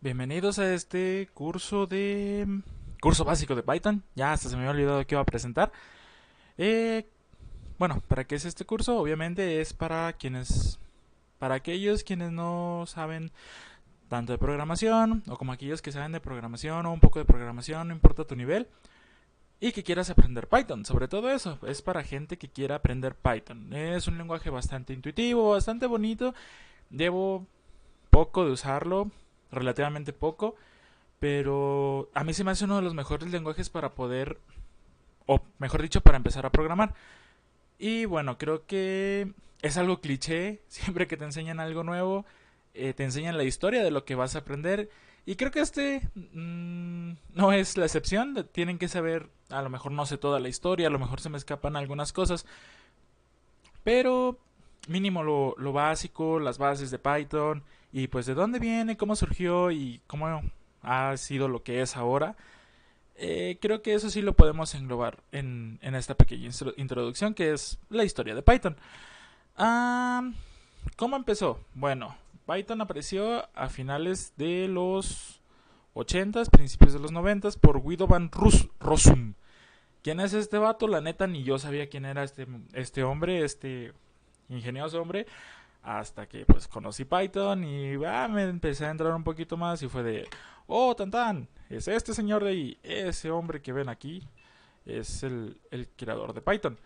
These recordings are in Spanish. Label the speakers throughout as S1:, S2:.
S1: Bienvenidos a este curso básico de Python. Ya hasta se me había olvidado que iba a presentar. Eh, bueno, ¿para qué es este curso? Obviamente es para aquellos quienes no saben tanto de programación, o como aquellos que saben de programación o un poco de programación, no importa tu nivel, y que quieras aprender Python. Sobre todo eso, es para gente que quiera aprender Python. Es un lenguaje bastante intuitivo, bastante bonito. Llevo poco de usarlo, relativamente poco. Pero a mí se me hace uno de los mejores lenguajes para poder, o mejor dicho, para empezar a programar. Y bueno, creo que es algo cliché, siempre que te enseñan algo nuevo, te enseñan la historia de lo que vas a aprender. Y creo que no es la excepción, tienen que saber, a lo mejor no sé toda la historia, a lo mejor se me escapan algunas cosas, pero mínimo lo básico, las bases de Python, y pues de dónde viene, cómo surgió y cómo ha sido lo que es ahora. Creo que eso sí lo podemos englobar en esta pequeña introducción que es la historia de Python. Ah, ¿Cómo empezó? Bueno, Python apareció a finales de los 80s, principios de los 90s por Guido van Rossum. ¿Quién es este vato? La neta ni yo sabía quién era este hombre, este ingenioso hombre, hasta que pues conocí Python y me empecé a entrar un poquito más y fue de, oh, tan, es este señor de ahí, ese hombre que ven aquí, es el creador de Python.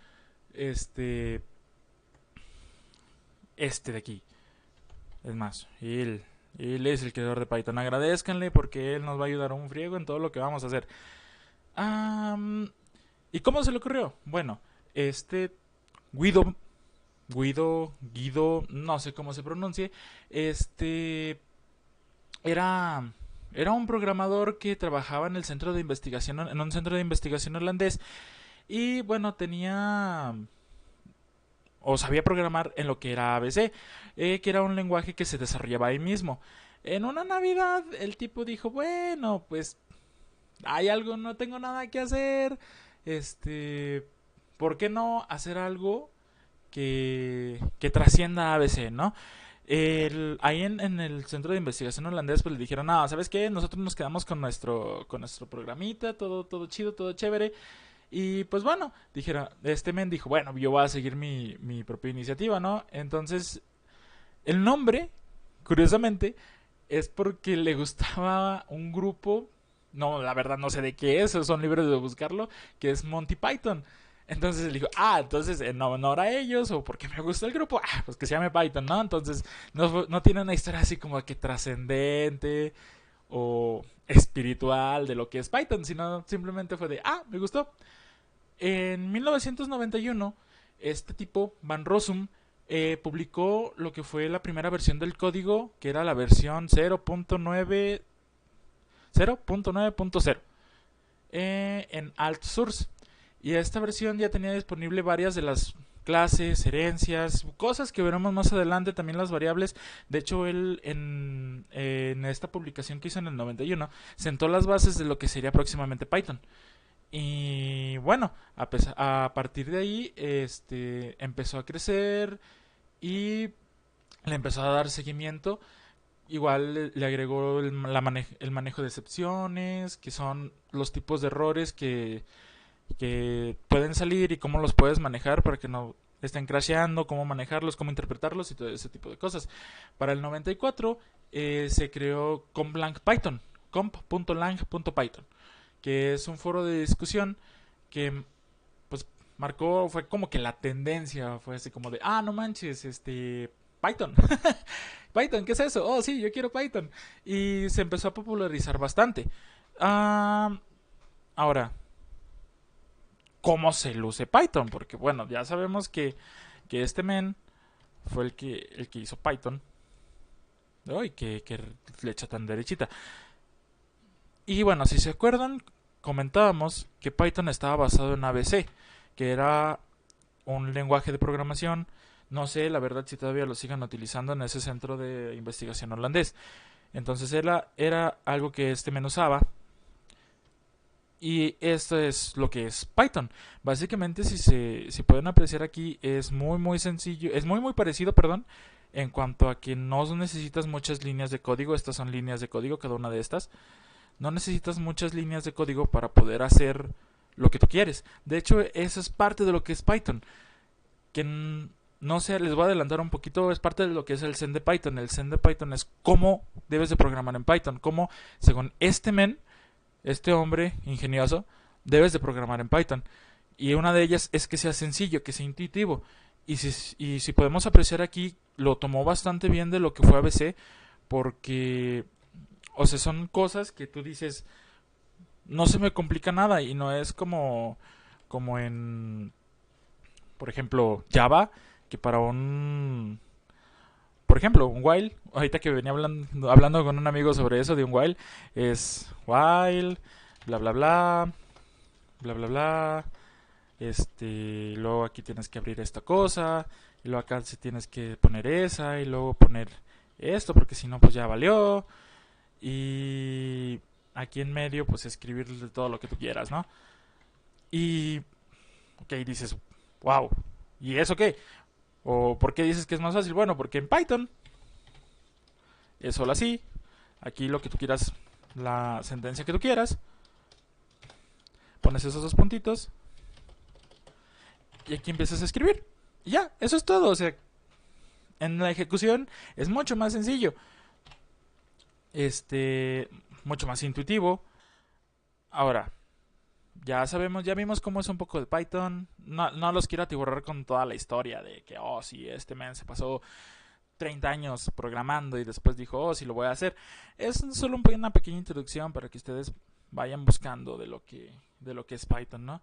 S1: Este, este de aquí, es más, él es el creador de Python. Agradezcanle porque él nos va a ayudar a un friego en todo lo que vamos a hacer. ¿Y cómo se le ocurrió? Bueno, este Guido, Guido, no sé cómo se pronuncie, este era era un programador que trabajaba en el centro de investigación, en un centro de investigación holandés, y bueno, tenía o sabía programar en lo que era ABC, que era un lenguaje que se desarrollaba ahí mismo. En una Navidad el tipo dijo, bueno, pues hay algo, no tengo nada que hacer, este, ¿por qué no hacer algo que trascienda a ABC, ¿no? Ahí en el centro de investigación holandés pues le dijeron, no, ¿sabes qué? Nosotros nos quedamos con nuestro programita, todo chido, todo chévere. Y pues bueno, dijeron, este men dijo, bueno, yo voy a seguir mi propia iniciativa, ¿no? Entonces, el nombre, curiosamente, es porque le gustaba un grupo, no, la verdad no sé de qué es, son libres de buscarlo, que es Monty Python. Entonces él dijo, entonces en honor a ellos, o porque me gusta el grupo, pues que se llame Python, ¿no? Entonces no tiene una historia así como que trascendente o espiritual de lo que es Python, sino simplemente fue de, me gustó. En 1991, este tipo, Van Rossum, publicó lo que fue la primera versión del código, que era la versión 0.9.0 en Alt Source. Y esta versión ya tenía disponible varias de las clases, herencias, cosas que veremos más adelante, también las variables. De hecho, él en esta publicación que hizo en el 91 sentó las bases de lo que sería próximamente Python. Y bueno, a partir de ahí empezó a crecer y le empezó a dar seguimiento. Igual le agregó el manejo de excepciones, que son los tipos de errores que pueden salir y cómo los puedes manejar para que no estén crasheando, cómo manejarlos, cómo interpretarlos y todo ese tipo de cosas. Para el 94 se creó CompLangPython, comp.lang.python, que es un foro de discusión que pues fue como que la tendencia, fue así como de, no manches, Python. Python, ¿qué es eso? Oh, sí, yo quiero Python. Y se empezó a popularizar bastante. Ah, Ahora, ¿cómo se luce Python? Porque bueno, ya sabemos que este men fue el que hizo Python. Uy, que flecha tan derechita. Y bueno, si se acuerdan, comentábamos que Python estaba basado en ABC, que era un lenguaje de programación. No sé, la verdad, si todavía lo sigan utilizando en ese centro de investigación holandés. Entonces era algo que este men usaba. Y esto es lo que es Python. Básicamente, si pueden apreciar aquí, es muy sencillo, es muy parecido, perdón, en cuanto a que no necesitas muchas líneas de código. Estas son líneas de código, cada una de estas. No necesitas muchas líneas de código para poder hacer lo que tú quieres. De hecho, eso es parte de lo que es Python. Que no sé, les voy a adelantar un poquito, es parte de lo que es el Zen de Python. El Zen de Python es cómo debes de programar en Python. Cómo, según este hombre ingenioso, debes de programar en Python. Y una de ellas es que sea sencillo, que sea intuitivo. Y si podemos apreciar aquí, lo tomó bastante bien de lo que fue ABC, porque, o sea, son cosas que tú dices, no se me complica nada y no es como en, por ejemplo, Java, que para por ejemplo, un while, ahorita que venía hablando con un amigo sobre eso de un while, es while, bla bla bla, bla bla bla, luego aquí tienes que abrir esta cosa, y luego acá se tienes que poner esa, y luego poner esto, porque si no, pues ya valió, y aquí en medio, pues escribir todo lo que tú quieras, ¿no? Y, ok, dices, wow, ¿y eso qué? ¿O por qué dices que es más fácil? Bueno, porque en Python es solo así, aquí lo que tú quieras, la sentencia que tú quieras, pones esos dos puntitos, y aquí empiezas a escribir. Y ya, eso es todo. O sea, en la ejecución es mucho más sencillo. Mucho más intuitivo. Ahora, ya sabemos, ya vimos cómo es un poco de Python. No los quiero atiborrar con toda la historia de que, oh, sí, este man se pasó 30 años programando y después dijo, oh, sí lo voy a hacer. Es solo una pequeña introducción para que ustedes vayan buscando de lo que es Python, ¿no?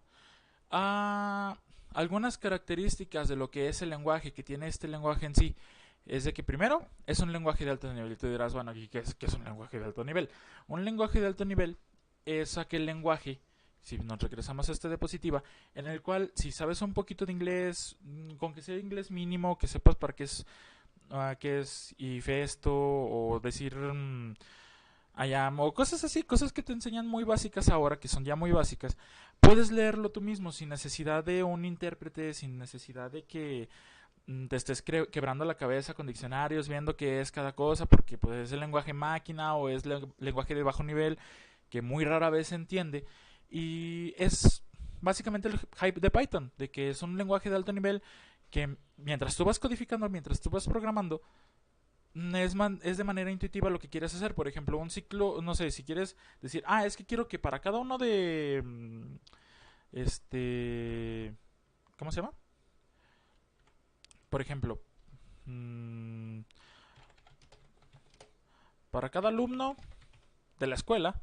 S1: Ah, algunas características de lo que es el lenguaje, que tiene este lenguaje en sí, es de que primero es un lenguaje de alto nivel. Y tú dirás, bueno, ¿qué es un lenguaje de alto nivel? Un lenguaje de alto nivel es aquel lenguaje, si nos regresamos a esta diapositiva, en el cual si sabes un poquito de inglés, con que sea inglés mínimo, que sepas para qué es if esto, o decir I am, o cosas así, cosas que te enseñan muy básicas ahora, que son ya muy básicas, puedes leerlo tú mismo sin necesidad de un intérprete, sin necesidad de que te estés quebrando la cabeza con diccionarios, viendo qué es cada cosa, porque pues es el lenguaje máquina o es lenguaje de bajo nivel que muy rara vez se entiende. Y es básicamente el hype de Python, de que es un lenguaje de alto nivel que mientras tú vas codificando, mientras tú vas programando, es de manera intuitiva lo que quieres hacer. Por ejemplo, un ciclo, no sé, si quieres decir, es que quiero que para cada uno de, ¿cómo se llama? Por ejemplo, mm, para cada alumno de la escuela,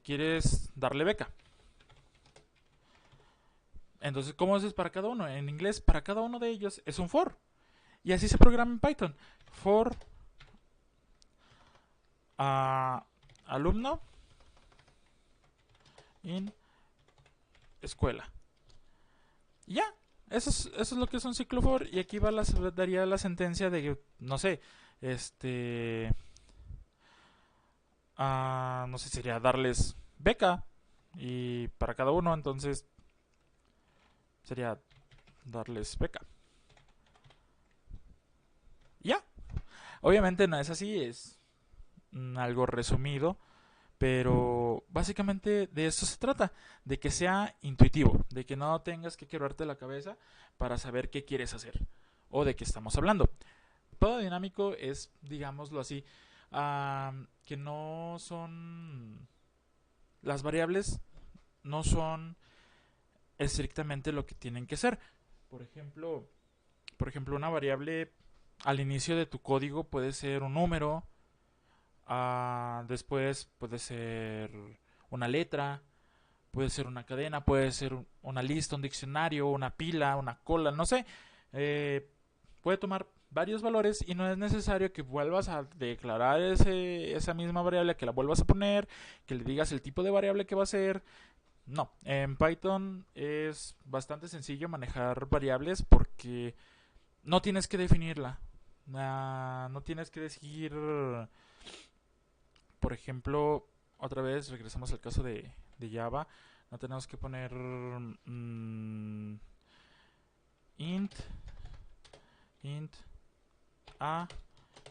S1: quieres darle beca. Entonces, ¿cómo haces para cada uno? En inglés, para cada uno de ellos es un for. Y así se programa en Python. For alumno in escuela. Y ya, eso es lo que es un ciclo for. Y aquí daría la sentencia de que, no sé, no sé, sería darles beca. Y para cada uno, entonces, sería darles beca. Ya, obviamente no es así, es algo resumido. Pero básicamente de eso se trata, de que sea intuitivo, de que no tengas que quebrarte la cabeza para saber qué quieres hacer o de qué estamos hablando. Todo dinámico es, digámoslo así, que no son... Las variables no son estrictamente lo que tienen que ser. Por ejemplo, una variable al inicio de tu código puede ser un número, después puede ser una letra, puede ser una cadena, puede ser una lista, un diccionario, una pila, una cola, no sé. Puede tomar varios valores y no es necesario que vuelvas a declarar esa misma variable, que la vuelvas a poner, que le digas el tipo de variable que va a ser. No, en Python es bastante sencillo manejar variables porque no tienes que definirla. No tienes que decir, por ejemplo, otra vez regresamos al caso de Java. No tenemos que poner int int a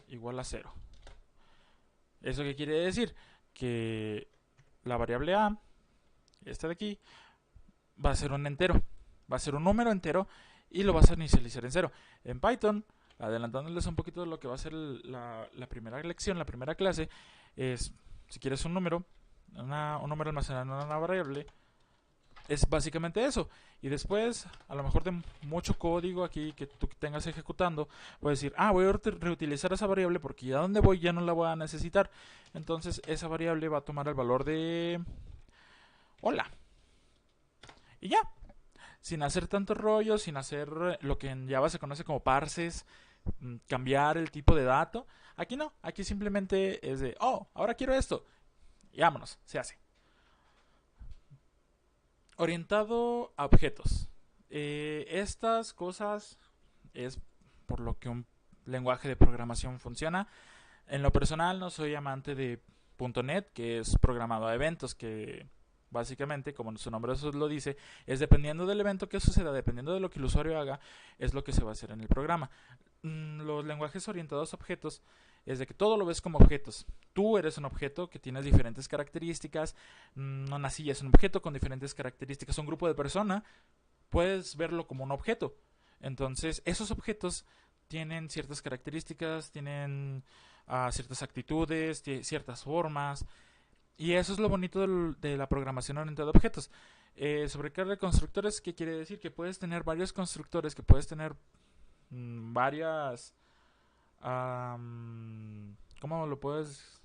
S1: igual a 0. ¿Eso qué quiere decir? Que la variable a, esta de aquí, va a ser un entero, va a ser un número entero y lo vas a inicializar en 0. En Python, adelantándoles un poquito de lo que va a ser la primera lección, la primera clase, es, si quieres un número almacenado en una variable, es básicamente eso. Y después, a lo mejor de mucho código aquí que tú tengas ejecutando, puedes decir, voy a reutilizar esa variable porque ya donde voy ya no la voy a necesitar. Entonces esa variable va a tomar el valor de hola. Y ya, sin hacer tanto rollo, sin hacer lo que en Java se conoce como parses, cambiar el tipo de dato. Aquí no, aquí simplemente es de, ahora quiero esto. Y vámonos, se hace. Orientado a objetos. Estas cosas es por lo que un lenguaje de programación funciona. En lo personal no soy amante de .NET, que es programado a eventos, que básicamente, como su nombre lo dice, es dependiendo del evento que suceda, dependiendo de lo que el usuario haga, es lo que se va a hacer en el programa. Los lenguajes orientados a objetos es de que todo lo ves como objetos. Tú eres un objeto que tienes diferentes características. Una silla es un objeto con diferentes características. Un grupo de personas puedes verlo como un objeto. Entonces, esos objetos tienen ciertas características, tienen ciertas actitudes, ciertas formas. Y eso es lo bonito de la programación orientada a objetos. Sobrecarga de constructores, ¿qué quiere decir? Que puedes tener varios constructores, que puedes tener varias... ¿Cómo lo puedes?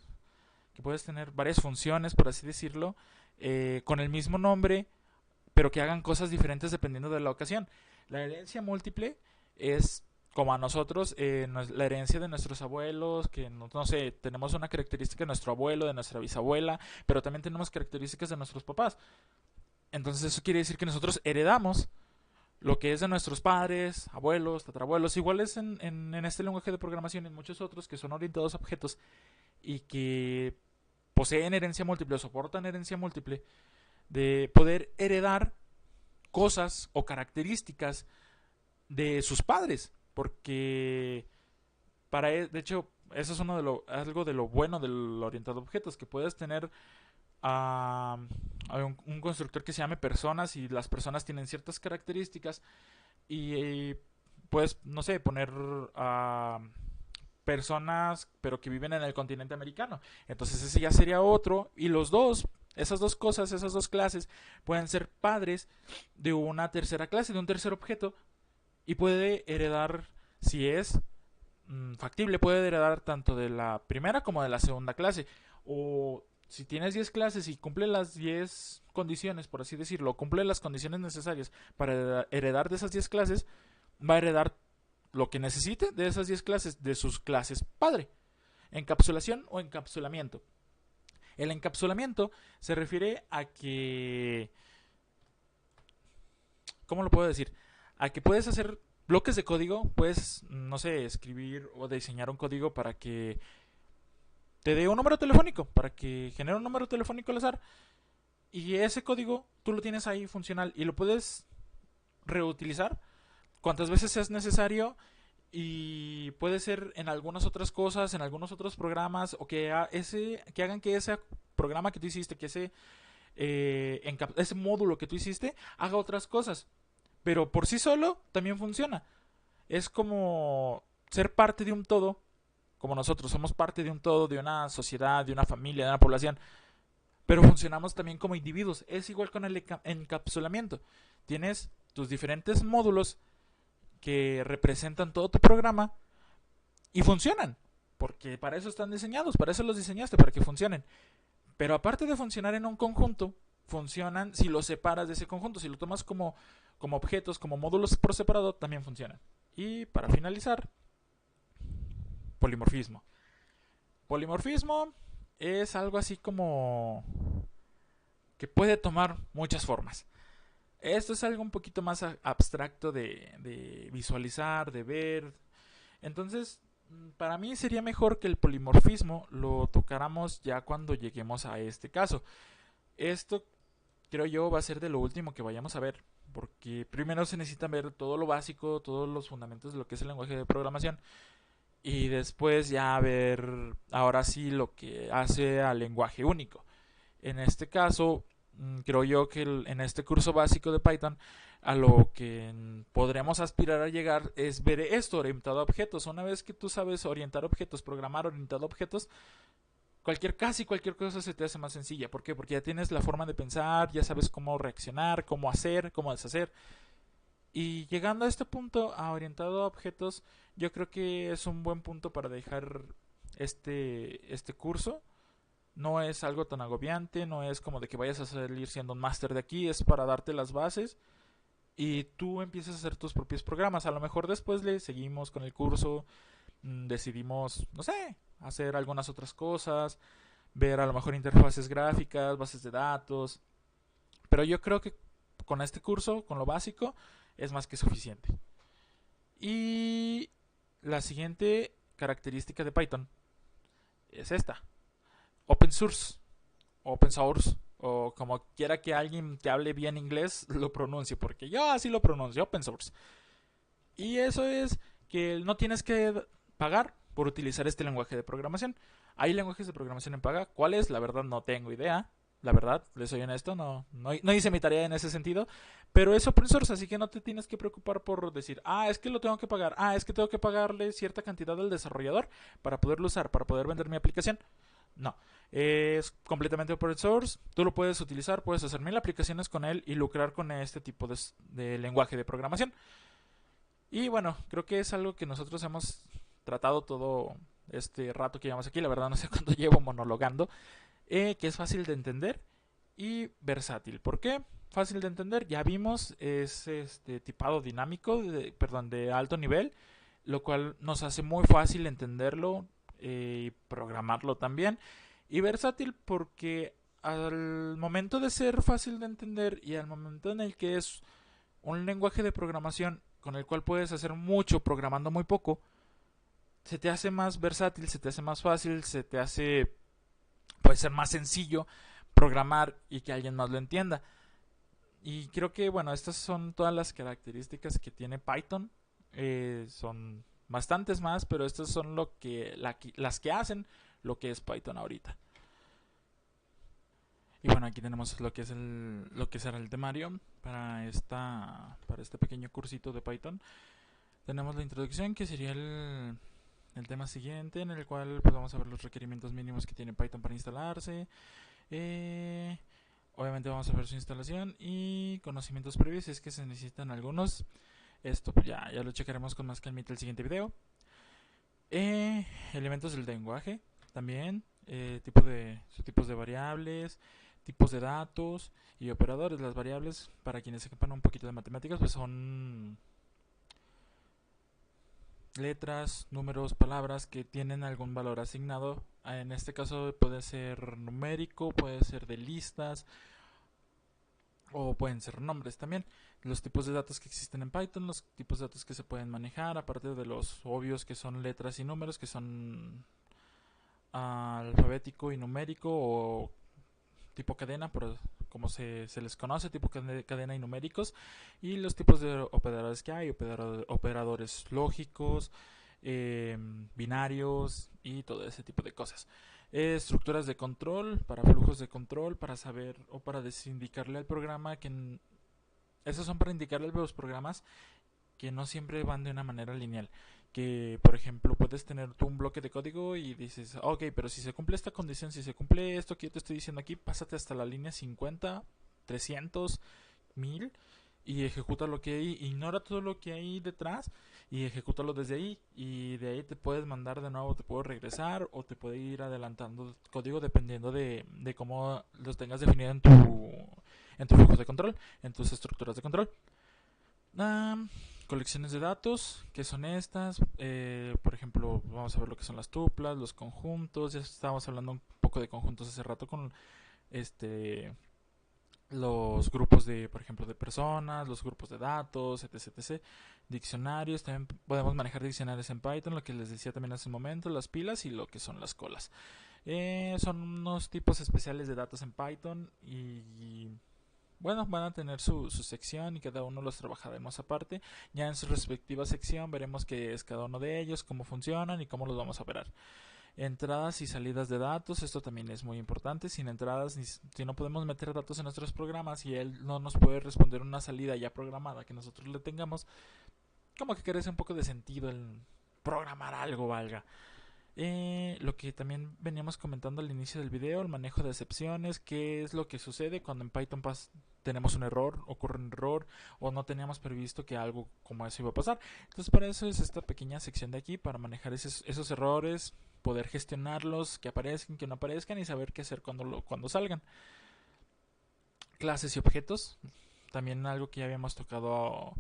S1: Que puedes tener varias funciones, por así decirlo, con el mismo nombre, pero que hagan cosas diferentes dependiendo de la ocasión. La herencia múltiple es como a nosotros, la herencia de nuestros abuelos, que no sé, tenemos una característica de nuestro abuelo, de nuestra bisabuela, pero también tenemos características de nuestros papás. Entonces eso quiere decir que nosotros heredamos lo que es de nuestros padres, abuelos, tatarabuelos, igual es en este lenguaje de programación y en muchos otros que son orientados a objetos y que poseen herencia múltiple o soportan herencia múltiple, de poder heredar cosas o características de sus padres, porque de hecho eso es algo de lo bueno del orientado a objetos, que puedes tener a un constructor que se llame personas y las personas tienen ciertas características y puedes, no sé, poner a personas pero que viven en el continente americano. Entonces ese ya sería otro y esas dos cosas, esas dos clases pueden ser padres de una tercera clase, de un tercer objeto y puede heredar, si es factible, puede heredar tanto de la primera como de la segunda clase. O si tienes 10 clases y cumple las 10 condiciones, por así decirlo, cumple las condiciones necesarias para heredar de esas 10 clases, va a heredar lo que necesite de esas 10 clases, de sus clases padre. Encapsulación o encapsulamiento. El encapsulamiento se refiere a que... ¿Cómo lo puedo decir? A que puedes hacer bloques de código, puedes, no sé, escribir o diseñar un código para que te dé un número telefónico, para que genere un número telefónico al azar. Y ese código tú lo tienes ahí funcional y lo puedes reutilizar cuantas veces sea necesario y puede ser en algunas otras cosas, en algunos otros programas o que hagan que ese programa que tú hiciste, que ese módulo que tú hiciste haga otras cosas. Pero por sí solo también funciona. Es como ser parte de un todo, como nosotros somos parte de un todo, de una sociedad, de una familia, de una población, pero funcionamos también como individuos. Es igual con el encapsulamiento. Tienes tus diferentes módulos que representan todo tu programa y funcionan, porque para eso están diseñados, para eso los diseñaste, para que funcionen. Pero aparte de funcionar en un conjunto, funcionan si los separas de ese conjunto, si lo tomas como objetos, como módulos por separado, también funcionan. Y para finalizar, polimorfismo. Polimorfismo es algo así como que puede tomar muchas formas. Esto es algo un poquito más abstracto de visualizar, de ver. Entonces, para mí sería mejor que el polimorfismo lo tocáramos ya cuando lleguemos a este caso. Esto, creo yo, va a ser de lo último que vayamos a ver, porque primero se necesita ver todo lo básico, todos los fundamentos de lo que es el lenguaje de programación, y después ya ver ahora sí lo que hace al lenguaje único. En este caso, creo yo que en este curso básico de Python, a lo que podremos aspirar a llegar es ver esto orientado a objetos. Una vez que tú sabes orientar objetos, programar orientado a objetos, casi cualquier cosa se te hace más sencilla. ¿Por qué? Porque ya tienes la forma de pensar, ya sabes cómo reaccionar, cómo hacer, cómo deshacer. Y llegando a este punto, a orientado a objetos, yo creo que es un buen punto para dejar este curso. No es algo tan agobiante, no es como de que vayas a salir siendo un máster de aquí, es para darte las bases y tú empiezas a hacer tus propios programas. A lo mejor después le seguimos con el curso, decidimos, no sé, hacer algunas otras cosas, ver a lo mejor interfaces gráficas, bases de datos, pero yo creo que con este curso, con lo básico, es más que suficiente. Y la siguiente característica de Python es esta: open source, open source, o como quiera que alguien que hable bien inglés lo pronuncie, porque yo así lo pronuncio, open source. Y eso es que no tienes que pagar por utilizar este lenguaje de programación. Hay lenguajes de programación en paga. ¿Cuáles? La verdad no tengo idea. La verdad, les soy honesto, no hice mi tarea en ese sentido. Pero es open source, así que no te tienes que preocupar por decir, es que lo tengo que pagar. Es que tengo que pagarle cierta cantidad al desarrollador para poderlo usar, para poder vender mi aplicación. No, es completamente open source. Tú lo puedes utilizar, puedes hacer 1000 aplicaciones con él y lucrar con este tipo de lenguaje de programación. Y bueno, creo que es algo que nosotros hemos tratado todo este rato que llevamos aquí. La verdad no sé cuánto llevo monologando. Que es fácil de entender y versátil. ¿Por qué? Fácil de entender, ya vimos, es tipado dinámico, de alto nivel, lo cual nos hace muy fácil entenderlo y programarlo también. Y versátil porque al momento de ser fácil de entender y al momento en el que es un lenguaje de programación con el cual puedes hacer mucho programando muy poco, se te hace más versátil, se te hace más fácil, puede ser más sencillo programar y que alguien más lo entienda. Y creo que, bueno, estas son todas las características que tiene Python. Son bastantes más, pero estas son las que hacen lo que es Python ahorita. Y bueno, aquí tenemos lo que será el temario para este pequeño cursito de Python. Tenemos la introducción, que sería el tema siguiente, en el cual pues, vamos a ver los requerimientos mínimos que tiene Python para instalarse. Obviamente vamos a ver su instalación y conocimientos previos, si es que se necesitan algunos. Esto pues, ya lo checaremos con más calmita el siguiente video. Elementos del lenguaje también, tipos de variables, tipos de datos y operadores. Las variables, para quienes sepan un poquito de matemáticas, pues son letras, números, palabras que tienen algún valor asignado. En este caso puede ser numérico, puede ser de listas o pueden ser nombres también. Los tipos de datos que existen en Python, los tipos de datos que se pueden manejar, aparte de los obvios que son letras y números, que son alfabético y numérico o tipo cadena, como se les conoce, tipo cadena y numéricos, y los tipos de operadores que hay, operadores lógicos, binarios y todo ese tipo de cosas. Estructuras de control, para flujos de control, para saber o para desindicarle al programa esos son para indicarle a los programas que no siempre van de una manera lineal. Que, por ejemplo, puedes tener tú un bloque de código y dices, ok, pero si se cumple esta condición, si se cumple esto que yo te estoy diciendo aquí, pásate hasta la línea 50, 300, 1000 y ejecuta lo que hay, ignora todo lo que hay detrás y ejecútalo desde ahí, y de ahí te puedes mandar de nuevo, te puedo regresar o te puede ir adelantando código dependiendo de cómo los tengas definido en tu flujo de control, en tus estructuras de control. Colecciones de datos, ¿qué son estas? Por ejemplo, vamos a ver lo que son las tuplas, los conjuntos. Ya estábamos hablando un poco de conjuntos hace rato con los grupos por ejemplo, de personas, los grupos de datos, etc. Diccionarios, también podemos manejar diccionarios en Python, lo que les decía también hace un momento, las pilas y lo que son las colas. Son unos tipos especiales de datos en Python y bueno, van a tener su sección y cada uno los trabajaremos aparte. Ya en su respectiva sección veremos qué es cada uno de ellos, cómo funcionan y cómo los vamos a operar. Entradas y salidas de datos, esto también es muy importante. Sin entradas, si no podemos meter datos en nuestros programas y él no nos puede responder una salida ya programada que nosotros le tengamos, como que carece un poco de sentido el programar algo, valga. Lo que también veníamos comentando al inicio del video, el manejo de excepciones, qué es lo que sucede cuando en Python tenemos un error, ocurre un error o no teníamos previsto que algo como eso iba a pasar. Entonces para eso es esta pequeña sección de aquí, para manejar esos errores, poder gestionarlos, que aparezcan, que no aparezcan y saber qué hacer cuando salgan. Clases y objetos, también algo que ya habíamos tocado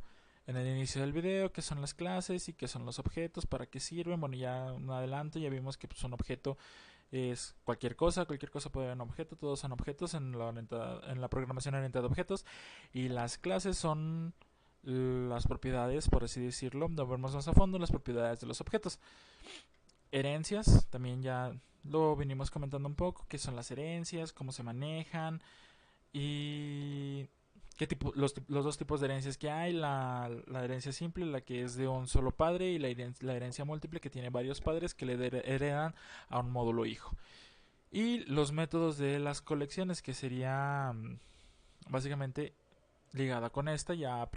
S1: en el inicio del video, qué son las clases y qué son los objetos, para qué sirven. Bueno, ya en adelante ya vimos que pues, un objeto es cualquier cosa puede ser un objeto, todos son objetos en la programación orientada a objetos, y las clases son las propiedades, por así decirlo, lo vemos más a fondo, las propiedades de los objetos. Herencias, también ya lo venimos comentando un poco, qué son las herencias, cómo se manejan y los dos tipos de herencias que hay, la herencia simple, la que es de un solo padre, y la herencia múltiple, que tiene varios padres que le heredan a un módulo hijo. Y los métodos de las colecciones, que sería básicamente ligada con esta, ya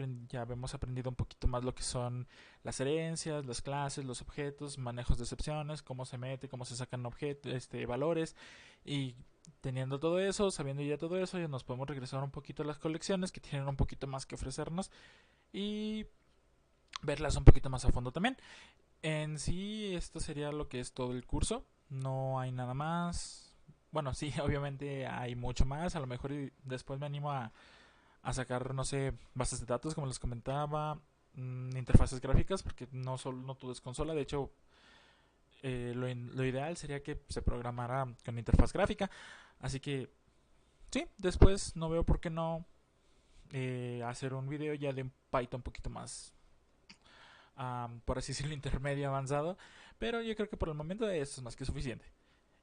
S1: hemos aprendido un poquito más lo que son las herencias, las clases, los objetos, manejos de excepciones, cómo se mete, cómo se sacan valores, y teniendo todo eso, sabiendo ya todo eso, ya nos podemos regresar un poquito a las colecciones, que tienen un poquito más que ofrecernos, y verlas un poquito más a fondo también. En sí, esto sería lo que es todo el curso, no hay nada más. Bueno, sí, obviamente hay mucho más, a lo mejor después me animo a sacar, no sé, bases de datos, como les comentaba, interfaces gráficas, porque no todo es consola. De hecho, lo ideal sería que se programara con interfaz gráfica. Así que, sí, después no veo por qué no hacer un video ya de un Python un poquito más, por así decirlo, intermedio avanzado. Pero yo creo que por el momento esto es más que suficiente.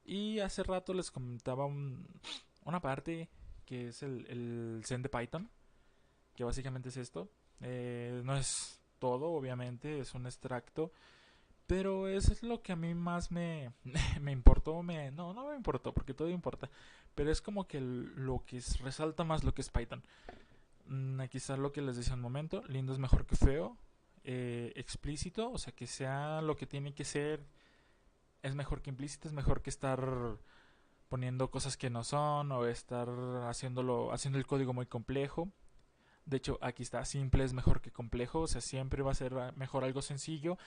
S1: Y hace rato les comentaba una parte que es el Zen de Python, que básicamente es esto. No es todo, obviamente, es un extracto, pero eso es lo que a mí más me importó. No me importó, porque todo importa, pero es como que lo que resalta más lo que es Python. Aquí está lo que les decía un momento: lindo es mejor que feo, explícito, o sea, que sea lo que tiene que ser, es mejor que implícito, es mejor que estar poniendo cosas que no son, o estar haciendo el código muy complejo. De hecho, aquí está: simple es mejor que complejo. O sea, siempre va a ser mejor algo sencillo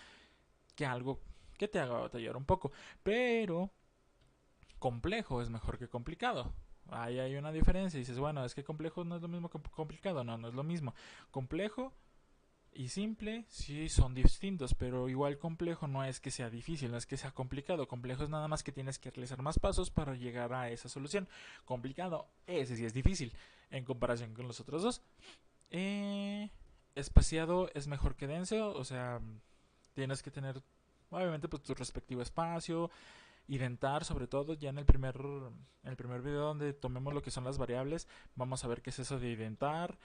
S1: que algo que te haga batallar un poco. Pero complejo es mejor que complicado. Ahí hay una diferencia. Y dices, bueno, es que complejo no es lo mismo que complicado. No, no es lo mismo. Complejo y simple sí son distintos, pero igual complejo no es que sea difícil, no es que sea complicado. Complejo es nada más que tienes que realizar más pasos para llegar a esa solución. Complicado, ese sí es difícil en comparación con los otros dos. Espaciado es mejor que denso, o sea, tienes que tener obviamente pues tu respectivo espacio, identar sobre todo. Ya en el primer video donde tomemos lo que son las variables, vamos a ver qué es eso de identar,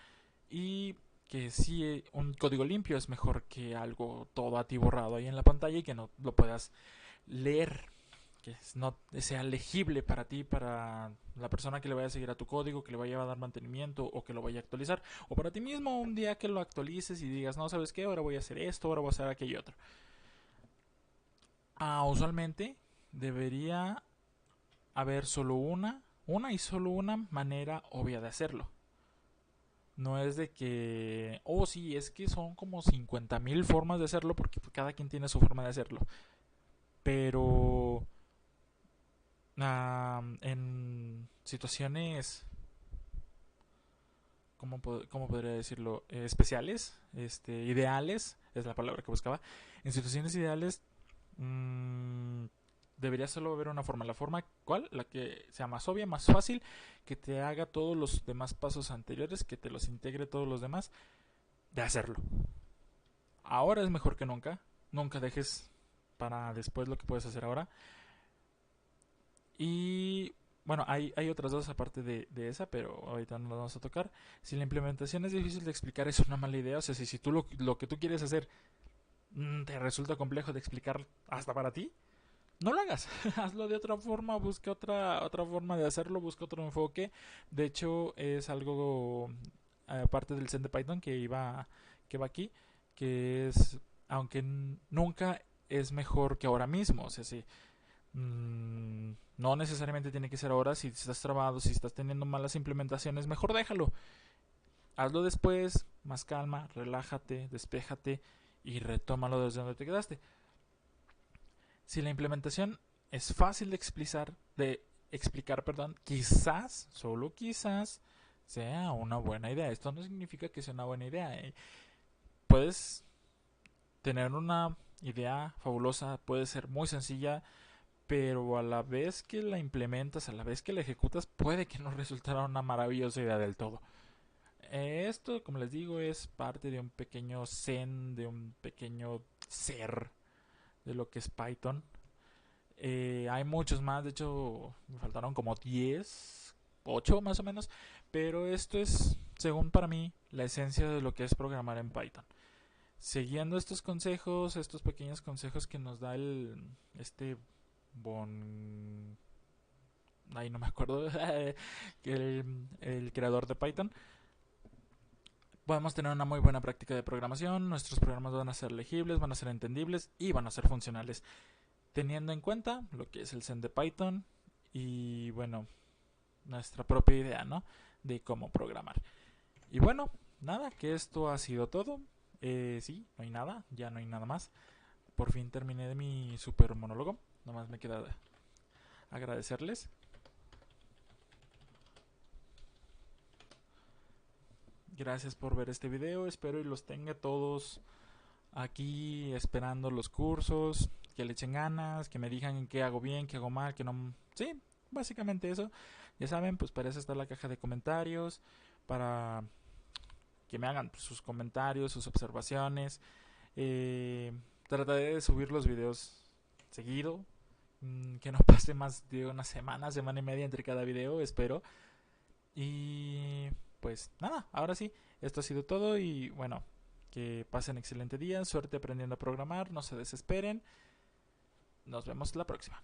S1: y que sí, un código limpio es mejor que algo todo atiborrado ahí en la pantalla y que no lo puedas leer, que no sea legible para ti, para la persona que le vaya a seguir a tu código, que le vaya a dar mantenimiento o que lo vaya a actualizar, o para ti mismo un día que lo actualices y digas, no, ¿sabes qué? Ahora voy a hacer esto, ahora voy a hacer aquello otro. Usualmente debería haber solo una manera obvia de hacerlo. No es de que, sí, es que son como 50,000 formas de hacerlo, porque cada quien tiene su forma de hacerlo. Pero en situaciones, ¿cómo podría decirlo? Especiales, ideales, es la palabra que buscaba. En situaciones ideales, debería solo haber una forma. ¿La forma cuál? La que sea más obvia, más fácil, que te haga todos los demás pasos anteriores, que te los integre todos los demás, de hacerlo. Ahora es mejor que nunca. Nunca dejes para después lo que puedes hacer ahora. Y Bueno, hay otras dos aparte de esa, pero ahorita no las vamos a tocar. Si la implementación es difícil de explicar, es una mala idea. O sea, si tú lo que tú quieres hacer te resulta complejo de explicar hasta para ti, no lo hagas. Hazlo de otra forma, busca otra forma de hacerlo, busca otro enfoque. De hecho, es algo aparte del Zen de Python que va aquí, que es, aunque nunca es mejor que ahora mismo. O sea, si no necesariamente tiene que ser ahora. Si estás trabado, si estás teniendo malas implementaciones, mejor déjalo. Hazlo después, más calma, relájate, despéjate y retómalo desde donde te quedaste. Si la implementación es fácil de explicar, perdón, quizás, solo quizás, sea una buena idea. Esto no significa que sea una buena idea. Puedes tener una idea fabulosa, puede ser muy sencilla, pero a la vez que la implementas, a la vez que la ejecutas, puede que no resultara una maravillosa idea del todo. Esto, como les digo, es parte de un pequeño zen, de un pequeño ser de lo que es Python. Hay muchos más, de hecho me faltaron como 10 8 más o menos, pero esto es, según para mí, la esencia de lo que es programar en Python. Siguiendo estos consejos, estos pequeños consejos que nos da este Bon... Ay, no me acuerdo, el creador de Python, podemos tener una muy buena práctica de programación, nuestros programas van a ser legibles, van a ser entendibles y van a ser funcionales, teniendo en cuenta lo que es el Zen de Python y bueno, nuestra propia idea, ¿no? De cómo programar. Y bueno, nada, que esto ha sido todo. Sí, no hay nada, ya no hay nada más. Por fin terminé de mi super monólogo. Nomás me queda agradecerles. Gracias por ver este video. Espero y los tenga todos aquí esperando los cursos. Que le echen ganas, que me digan qué hago bien, qué hago mal, que no... Sí, básicamente eso. Ya saben, pues para eso está la caja de comentarios. Para que me hagan sus comentarios, sus observaciones. Eh, Trataré de subir los videos seguido. Que no pase más de una semana y media entre cada video, espero. Y pues nada, ahora sí, esto ha sido todo y bueno, que pasen excelente día, suerte aprendiendo a programar, no se desesperen. Nos vemos la próxima.